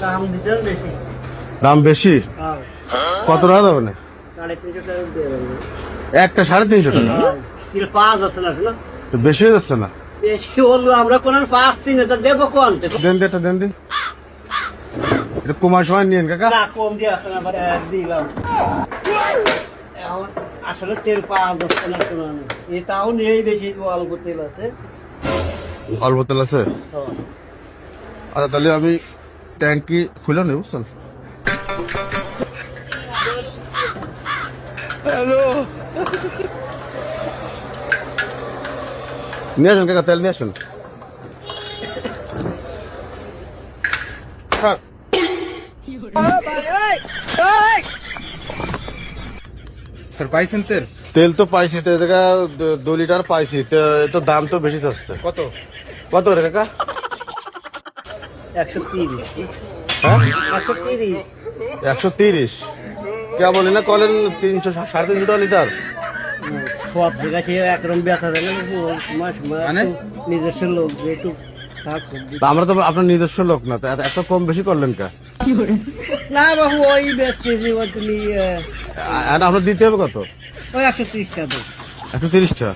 দাম দিতে বেশি। দাম বেশি? হ্যাঁ, কত টাকা দেবে না? 350 টাকা দিয়ে দেবো। একটা 350 টাকা? হ্যাঁ, কিলো পাঁচ আছে না শোনো? তো বেশি হয়ে যাচ্ছে না? বেশি হলো, আমরা কোনো পাচ্ছি না, তা দেবো কোন? দেন এটা দেন দিন, এটা কুমার সময় নিয়েন কাকা। না, কম দিয়ে আসছে না, আবার দিলাম। এখন আসলে তেল পাওয়া যাচ্ছে না শোনো, এটাও নেই, বেশি অল্প তেল আছে। অল্প তেল আছে? হ্যাঁ। আচ্ছা তাহলে আমি ট্যাঙ্কি খুলে নেব, বুঝছেন? নিয়ে আসেন কাকা, তেল নিয়ে আসেন। স্যার পাইছেন তেল? তেল তো পাইছি, তো 2 লিটার পাইছি, তো এ তো দাম তো বেশি চাচ্ছে। কত? কত রে কাকা? 130। হ্যাঁ 130। 130? কে বলি না কলেন 300 350 টাকা লিটার। সব জায়গায় সে একরকম বেচা যায় না, মানে? নিজস্ব লোক যেটু থাকছে। তা আমরা তো আপনার নিজস্ব লোক না, তো এত কম বেশি করলেন কা? না বাবু, ওই বেচতেছি, ওই তুমি আর আপনার দিতে হবে কত? ওই 130 টাকা দাও। 130 টাকা?